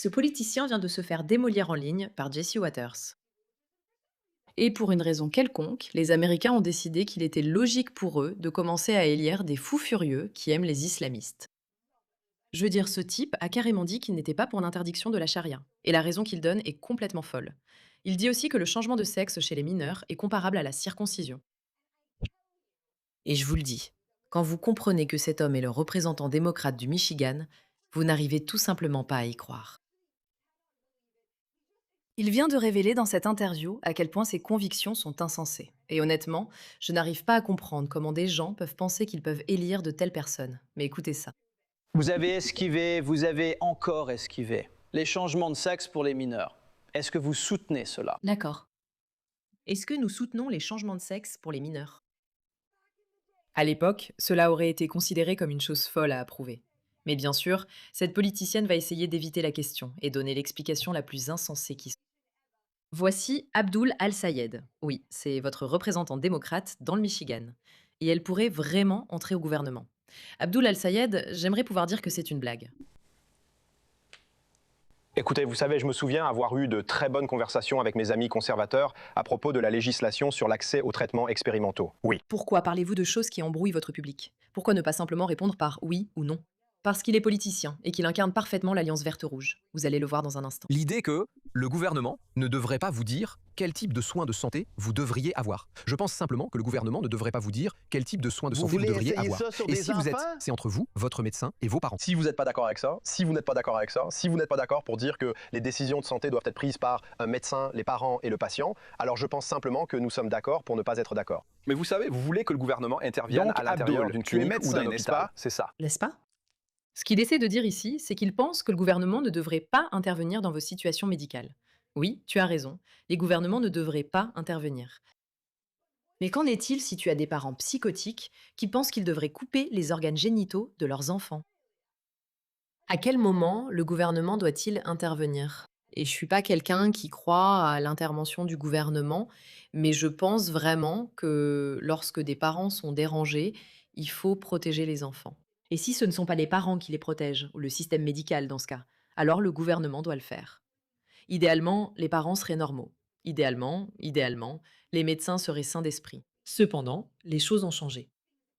Ce politicien vient de se faire démolir en ligne par Jesse Waters. Et pour une raison quelconque, les Américains ont décidé qu'il était logique pour eux de commencer à élire des fous furieux qui aiment les islamistes. Je veux dire, ce type a carrément dit qu'il n'était pas pour l'interdiction de la charia. Et la raison qu'il donne est complètement folle. Il dit aussi que le changement de sexe chez les mineurs est comparable à la circoncision. Et je vous le dis, quand vous comprenez que cet homme est le représentant démocrate du Michigan, vous n'arrivez tout simplement pas à y croire. Il vient de révéler dans cette interview à quel point ses convictions sont insensées. Et honnêtement, je n'arrive pas à comprendre comment des gens peuvent penser qu'ils peuvent élire de telles personnes. Mais écoutez ça. Vous avez esquivé, vous avez encore esquivé les changements de sexe pour les mineurs. Est-ce que vous soutenez cela? D'accord. Est-ce que nous soutenons les changements de sexe pour les mineurs? À l'époque, cela aurait été considéré comme une chose folle à approuver. Mais bien sûr, cette politicienne va essayer d'éviter la question et donner l'explication la plus insensée qui soit. Voici Abdul Al-Sayed. Oui, c'est votre représentant démocrate dans le Michigan. Et elle pourrait vraiment entrer au gouvernement. Abdul Al-Sayed, j'aimerais pouvoir dire que c'est une blague. Écoutez, vous savez, je me souviens avoir eu de très bonnes conversations avec mes amis conservateurs à propos de la législation sur l'accès aux traitements expérimentaux. Oui. Pourquoi parlez-vous de choses qui embrouillent votre public? Pourquoi ne pas simplement répondre par oui ou non? Parce qu'il est politicien et qu'il incarne parfaitement l'Alliance verte-rouge. Vous allez le voir dans un instant. L'idée que le gouvernement ne devrait pas vous dire quel type de soins de santé vous devriez avoir. Je pense simplement que le gouvernement ne devrait pas vous dire quel type de soins de Vous santé vous voulez devriez essayer avoir. ça sur Et des si vous êtes, enfants? c'est entre vous, votre médecin et vos parents. Si vous n'êtes pas d'accord avec ça, si vous n'êtes pas d'accord avec ça, si vous n'êtes pas d'accord pour dire que les décisions de santé doivent être prises par un médecin, les parents et le patient, alors je pense simplement que nous sommes d'accord pour ne pas être d'accord. Mais vous savez, vous voulez que le gouvernement intervienne Donc, à l'intérieur Abdul, d'une tu es clinique ou médecin, d'un n'est-ce hôpital, pas? c'est ça. N'est-ce pas? Ce qu'il essaie de dire ici, c'est qu'il pense que le gouvernement ne devrait pas intervenir dans vos situations médicales. Oui, tu as raison, les gouvernements ne devraient pas intervenir. Mais qu'en est-il si tu as des parents psychotiques qui pensent qu'ils devraient couper les organes génitaux de leurs enfants? À quel moment le gouvernement doit-il intervenir? Et je suis pas quelqu'un qui croit à l'intervention du gouvernement, mais je pense vraiment que lorsque des parents sont dérangés, il faut protéger les enfants. Et si ce ne sont pas les parents qui les protègent, ou le système médical dans ce cas, alors le gouvernement doit le faire. Idéalement, les parents seraient normaux. Idéalement, les médecins seraient sains d'esprit. Cependant, les choses ont changé.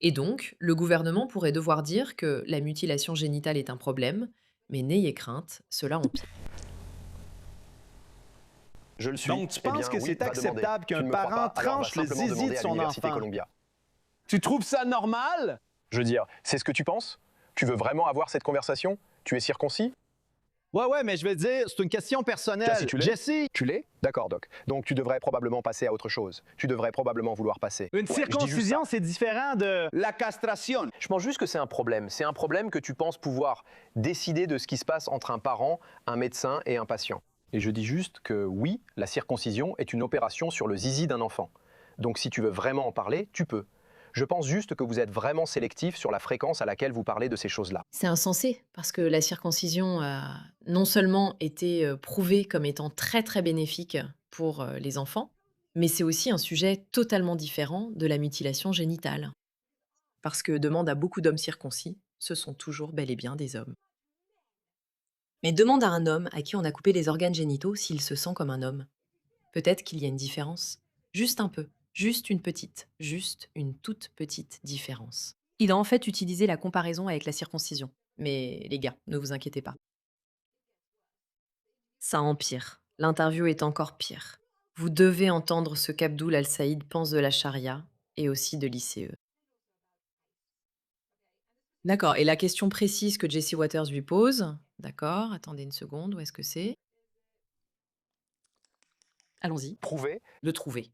Et donc, le gouvernement pourrait devoir dire que la mutilation génitale est un problème, mais n'ayez crainte, cela empire. Je le suis. Donc, tu Eh penses bien, que oui, c'est va demander. acceptable Tu qu'un ne me crois parent pas, alors va tranche le simplement zizi demander de à son l'université enfant? Columbia. Tu trouves ça normal? Je veux dire, c'est ce que tu penses? Tu veux vraiment avoir cette conversation? Tu es circoncis? Ouais, mais je vais dire, c'est une question personnelle. Tu l'es? Jesse, Tu l'es? D'accord, Doc. Donc tu devrais probablement passer à autre chose. Tu devrais probablement vouloir passer. une Ouais, je dis juste ça. circoncision, c'est différent de la castration. Je pense juste que c'est un problème. C'est un problème que tu penses pouvoir décider de ce qui se passe entre un parent, un médecin et un patient. Et je dis juste que oui, la circoncision est une opération sur le zizi d'un enfant. Donc si tu veux vraiment en parler, tu peux. Je pense juste que vous êtes vraiment sélectif sur la fréquence à laquelle vous parlez de ces choses-là. C'est insensé, parce que la circoncision a non seulement été prouvée comme étant très très bénéfique pour les enfants, mais c'est aussi un sujet totalement différent de la mutilation génitale. Parce que demande à beaucoup d'hommes circoncis, ce sont toujours bel et bien des hommes. Mais demande à un homme à qui on a coupé les organes génitaux s'il se sent comme un homme. Peut-être qu'il y a une différence. Juste un peu. Juste une toute petite différence. Il a en fait utilisé la comparaison avec la circoncision. Mais les gars, ne vous inquiétez pas. Ça empire. L'interview est encore pire. Vous devez entendre ce qu'Abdul Al-Saïd pense de la charia et aussi de l'ICE. D'accord, et la question précise que Jesse Waters lui pose, d'accord, attendez une seconde, où est-ce que c'est? Allons-y, Prouver. le trouver.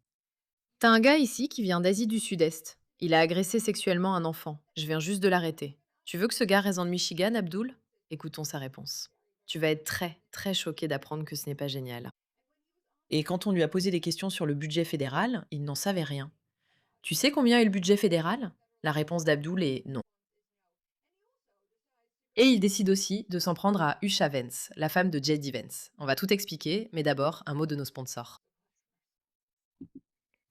T'as un gars ici qui vient d'Asie du Sud-Est. Il a agressé sexuellement un enfant. Je viens juste de l'arrêter. Tu veux que ce gars reste dans le Michigan, Abdul? Écoutons sa réponse. Tu vas être très, très choqué d'apprendre que ce n'est pas génial. Et quand on lui a posé des questions sur le budget fédéral, il n'en savait rien. Tu sais combien est le budget fédéral? La réponse d'Abdul est non. Et il décide aussi de s'en prendre à Usha Vance, la femme de J.D. Vance. On va tout expliquer, mais d'abord, un mot de nos sponsors.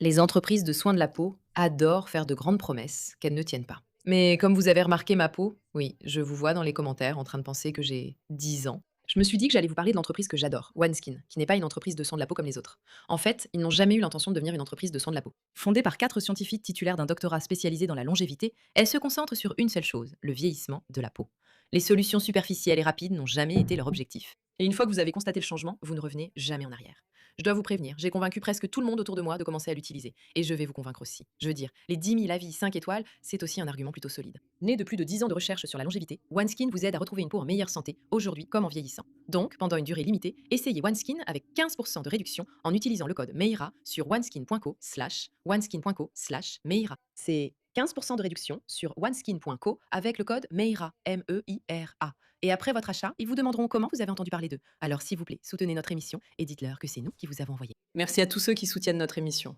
Les entreprises de soins de la peau adorent faire de grandes promesses qu'elles ne tiennent pas. Mais comme vous avez remarqué ma peau, oui, je vous vois dans les commentaires en train de penser que j'ai 10 ans. Je me suis dit que j'allais vous parler de l'entreprise que j'adore, OneSkin, qui n'est pas une entreprise de soins de la peau comme les autres. En fait, ils n'ont jamais eu l'intention de devenir une entreprise de soins de la peau. Fondée par 4 scientifiques titulaires d'un doctorat spécialisé dans la longévité, elle se concentre sur une seule chose, le vieillissement de la peau. Les solutions superficielles et rapides n'ont jamais été leur objectif. Et une fois que vous avez constaté le changement, vous ne revenez jamais en arrière. Je dois vous prévenir, j'ai convaincu presque tout le monde autour de moi de commencer à l'utiliser. Et je vais vous convaincre aussi. Je veux dire, les 10 000 avis 5 étoiles, c'est aussi un argument plutôt solide. Né de plus de 10 ans de recherche sur la longévité, OneSkin vous aide à retrouver une peau en meilleure santé, aujourd'hui comme en vieillissant. Donc, pendant une durée limitée, essayez OneSkin avec 15% de réduction en utilisant le code MEIRA sur oneskin.co/meira. C'est 15% de réduction sur oneskin.co avec le code MEIRA, MEIRA. Et après votre achat, ils vous demanderont comment vous avez entendu parler d'eux. Alors s'il vous plaît, soutenez notre émission et dites-leur que c'est nous qui vous avons envoyé. Merci à tous ceux qui soutiennent notre émission.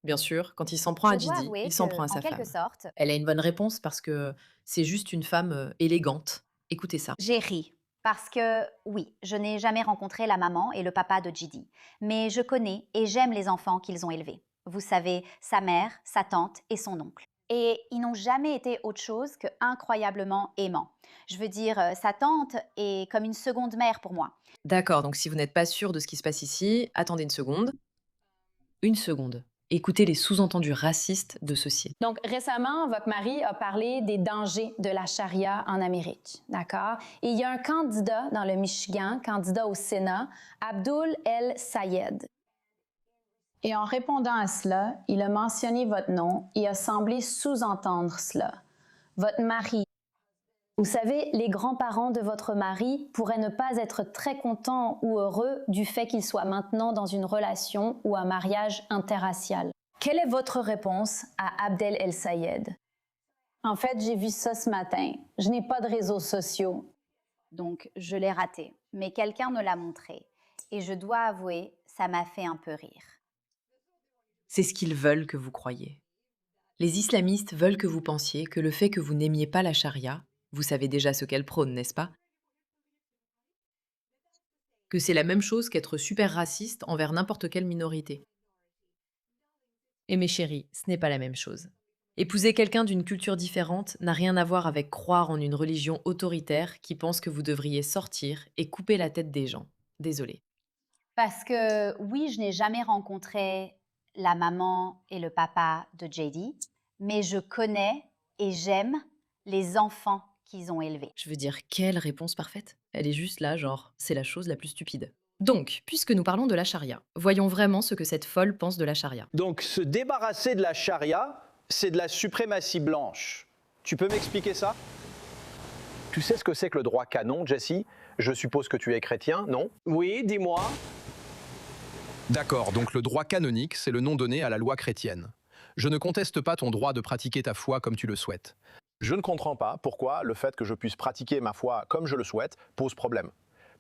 Bien sûr, quand il s'en prend à Je dois Didi, avouer il s'en que, prend à en sa quelque femme. sorte, Elle a une bonne réponse parce que c'est juste une femme élégante. Écoutez ça. j'ai ri. Parce que, oui, je n'ai jamais rencontré la maman et le papa de Gidi. Mais je connais et j'aime les enfants qu'ils ont élevés. Vous savez, sa mère, sa tante et son oncle. Et ils n'ont jamais été autre chose que incroyablement aimants. Je veux dire, sa tante est comme une seconde mère pour moi. D'accord, donc si vous n'êtes pas sûr de ce qui se passe ici, attendez une seconde. Une seconde. Écoutez les sous-entendus racistes de ceci. Donc, récemment, votre mari a parlé des dangers de la charia en Amérique, d'accord? Et il y a un candidat dans le Michigan, candidat au Sénat, Abdul El Sayed. Et en répondant à cela, il a mentionné votre nom et a semblé sous-entendre cela. Votre mari. Vous savez, les grands-parents de votre mari pourraient ne pas être très contents ou heureux du fait qu'il soit maintenant dans une relation ou un mariage interracial. Quelle est votre réponse à Abdel El Sayed? En fait, j'ai vu ça ce matin. Je n'ai pas de réseaux sociaux. Donc, je l'ai raté. Mais quelqu'un me l'a montré. Et je dois avouer, ça m'a fait un peu rire. C'est ce qu'ils veulent que vous croyiez. Les islamistes veulent que vous pensiez que le fait que vous n'aimiez pas la charia, vous savez déjà ce qu'elle prône, n'est-ce pas? Que c'est la même chose qu'être super raciste envers n'importe quelle minorité. Et mes chéris, ce n'est pas la même chose. Épouser quelqu'un d'une culture différente n'a rien à voir avec croire en une religion autoritaire qui pense que vous devriez sortir et couper la tête des gens. Désolée. Parce que, oui, je n'ai jamais rencontré la maman et le papa de JD, mais je connais et j'aime les enfants qu'ils ont élevés. Je veux dire, quelle réponse parfaite? Elle est juste là, genre, c'est la chose la plus stupide. Donc, puisque nous parlons de la charia, voyons vraiment ce que cette folle pense de la charia. Donc se débarrasser de la charia, c'est de la suprématie blanche. Tu peux m'expliquer ça? Tu sais ce que c'est que le droit canon, Jesse? Je suppose que tu es chrétien, non? Oui, dis-moi. D'accord, donc le droit canonique, c'est le nom donné à la loi chrétienne. Je ne conteste pas ton droit de pratiquer ta foi comme tu le souhaites. Je ne comprends pas pourquoi le fait que je puisse pratiquer ma foi comme je le souhaite pose problème.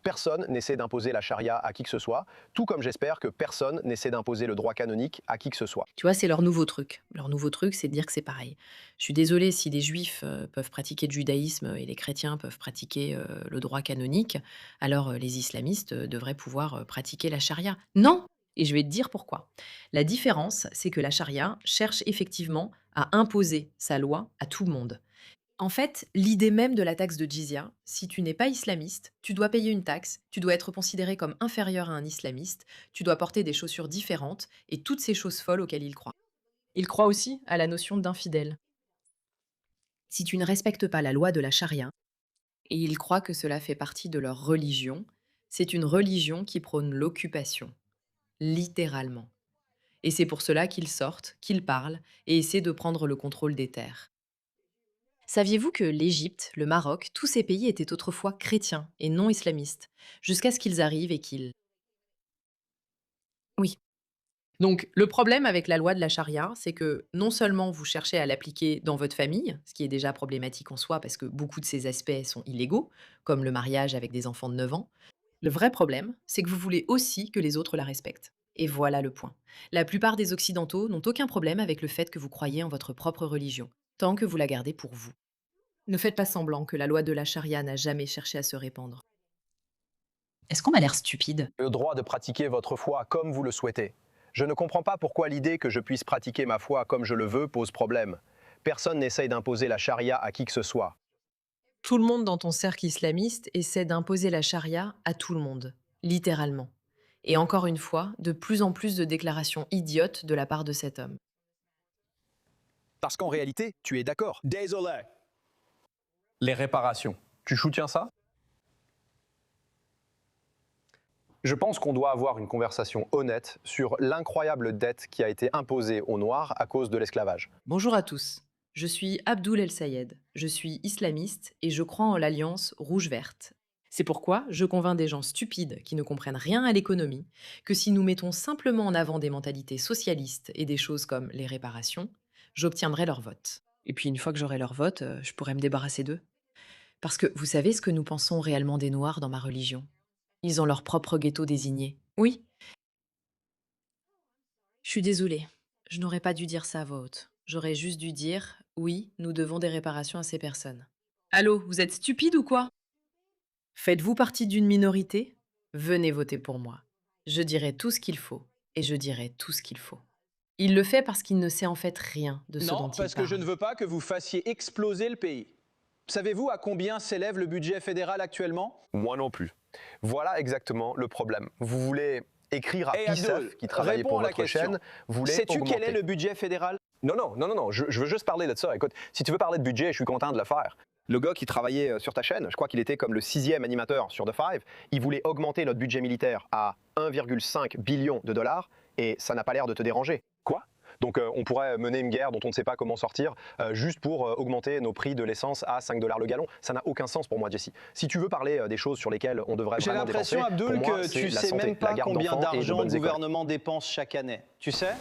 Personne n'essaie d'imposer la charia à qui que ce soit, tout comme j'espère que personne n'essaie d'imposer le droit canonique à qui que ce soit. Tu vois, c'est leur nouveau truc. Leur nouveau truc, c'est de dire que c'est pareil. Je suis désolée si les juifs peuvent pratiquer le judaïsme et les chrétiens peuvent pratiquer le droit canonique, alors les islamistes devraient pouvoir pratiquer la charia. Non! Et je vais te dire pourquoi. La différence, c'est que la charia cherche effectivement à imposer sa loi à tout le monde. En fait, l'idée même de la taxe de jizya, si tu n'es pas islamiste, tu dois payer une taxe, tu dois être considéré comme inférieur à un islamiste, tu dois porter des chaussures différentes et toutes ces choses folles auxquelles ils croient. Ils croient aussi à la notion d'infidèle. Si tu ne respectes pas la loi de la charia, et ils croient que cela fait partie de leur religion, c'est une religion qui prône l'occupation, littéralement. Et c'est pour cela qu'ils sortent, qu'ils parlent et essaient de prendre le contrôle des terres. Saviez-vous que l'Égypte, le Maroc, tous ces pays étaient autrefois chrétiens et non islamistes, jusqu'à ce qu'ils arrivent et qu'ils... Oui. Donc, le problème avec la loi de la charia, c'est que non seulement vous cherchez à l'appliquer dans votre famille, ce qui est déjà problématique en soi parce que beaucoup de ces aspects sont illégaux, comme le mariage avec des enfants de 9 ans, le vrai problème, c'est que vous voulez aussi que les autres la respectent. Et voilà le point. La plupart des Occidentaux n'ont aucun problème avec le fait que vous croyez en votre propre religion, tant que vous la gardez pour vous. Ne faites pas semblant que la loi de la charia n'a jamais cherché à se répandre. Est-ce qu'on m'a l'air stupide? Le droit de pratiquer votre foi comme vous le souhaitez. Je ne comprends pas pourquoi l'idée que je puisse pratiquer ma foi comme je le veux pose problème. Personne n'essaye d'imposer la charia à qui que ce soit. Tout le monde dans ton cercle islamiste essaie d'imposer la charia à tout le monde, littéralement. Et encore une fois, de plus en plus de déclarations idiotes de la part de cet homme. Parce qu'en réalité, tu es d'accord. Désolé. Les réparations. Tu soutiens ça? Je pense qu'on doit avoir une conversation honnête sur l'incroyable dette qui a été imposée aux Noirs à cause de l'esclavage. Bonjour à tous, je suis Abdoul El Sayed, je suis islamiste et je crois en l'alliance rouge-verte. C'est pourquoi je convainc des gens stupides qui ne comprennent rien à l'économie que si nous mettons simplement en avant des mentalités socialistes et des choses comme les réparations, j'obtiendrai leur vote. Et puis une fois que j'aurai leur vote, je pourrai me débarrasser d'eux. Parce que vous savez ce que nous pensons réellement des Noirs dans ma religion? Ils ont leur propre ghetto désigné. Oui, je suis désolée. Je n'aurais pas dû dire ça à voix haute. J'aurais juste dû dire oui, nous devons des réparations à ces personnes. Allô, vous êtes stupide ou quoi? Faites-vous partie d'une minorité? Venez voter pour moi. Je dirai tout ce qu'il faut et je dirai tout ce qu'il faut. Il le fait parce qu'il ne sait en fait rien de ce dont Non, il parce que je parle. ne veux pas que vous fassiez exploser le pays. Savez-vous à combien s'élève le budget fédéral actuellement? Moi non plus. Voilà exactement le problème. Vous voulez écrire à Hey PISF, Abdul, qui travaille réponds pour à la votre question. chaîne, vous voulez Sais-tu quel augmenter. est le budget fédéral? Non, je veux juste parler de ça. Écoute, si tu veux parler de budget, je suis content de le faire. Le gars qui travaillait sur ta chaîne, je crois qu'il était comme le 6e animateur sur The Five, il voulait augmenter notre budget militaire à 1,5 billion de dollars et ça n'a pas l'air de te déranger. Quoi? Donc on pourrait mener une guerre dont on ne sait pas comment sortir juste pour augmenter nos prix de l'essence à 5 dollars le gallon. Ça n'a aucun sens pour moi, Jesse. Si tu veux parler des choses sur lesquelles on devrait J'ai vraiment dépenser, l'impression, Abdul, pour moi, que c'est tu la sais santé, même la pas garde combien d'enfants et de d'argent bonnes le écoles. gouvernement dépense chaque année. Tu sais?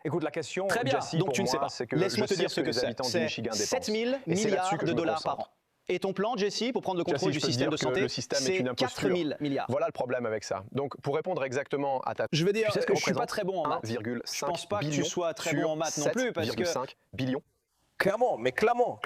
Écoute, la question, Très bien, Jesse, donc pour tu ne sais moi, pas. c'est que Laisse-moi je te sais dire ce que les c'est. habitants du C'est Michigan 7 dépensent. 000 Et c'est là-dessus milliards que de je me dollars par an. concentre. Et ton plan, Jesse, pour prendre le Jesse, contrôle je du peux te système dire de que santé, le système est c'est une 4 imposture. 000 milliards. Voilà le problème avec ça. Donc, pour répondre exactement à ta... Je veux dire, tu sais ce que je suis pas représente très bon en maths. 1,5 Je pense pas que tu billion sois très sur bon en maths non plus, parce que 7,5 billions. Clairement, mais clairement,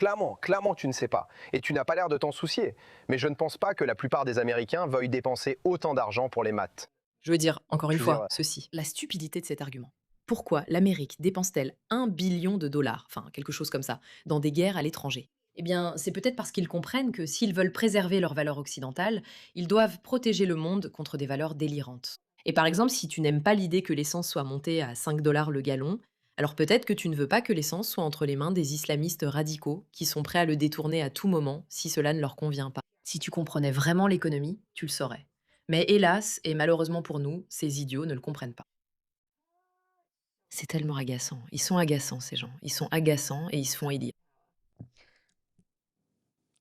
tu ne sais pas. Et tu n'as pas l'air de t'en soucier. Mais je ne pense pas que la plupart des Américains veuillent dépenser autant d'argent pour les maths. Je veux dire, encore une Je veux fois, dire, ceci. La stupidité de cet argument. Pourquoi l'Amérique dépense-t-elle 1 billion de dollars, enfin quelque chose comme ça, dans des guerres à l'étranger? Eh bien, c'est peut-être parce qu'ils comprennent que s'ils veulent préserver leurs valeurs occidentales, ils doivent protéger le monde contre des valeurs délirantes. Et par exemple, si tu n'aimes pas l'idée que l'essence soit montée à 5 dollars le gallon, alors peut-être que tu ne veux pas que l'essence soit entre les mains des islamistes radicaux qui sont prêts à le détourner à tout moment si cela ne leur convient pas. Si tu comprenais vraiment l'économie, tu le saurais. Mais hélas, et malheureusement pour nous, ces idiots ne le comprennent pas. C'est tellement agaçant. Ils sont agaçants, ces gens. Ils sont agaçants et ils se font élire.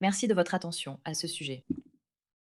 Merci de votre attention à ce sujet.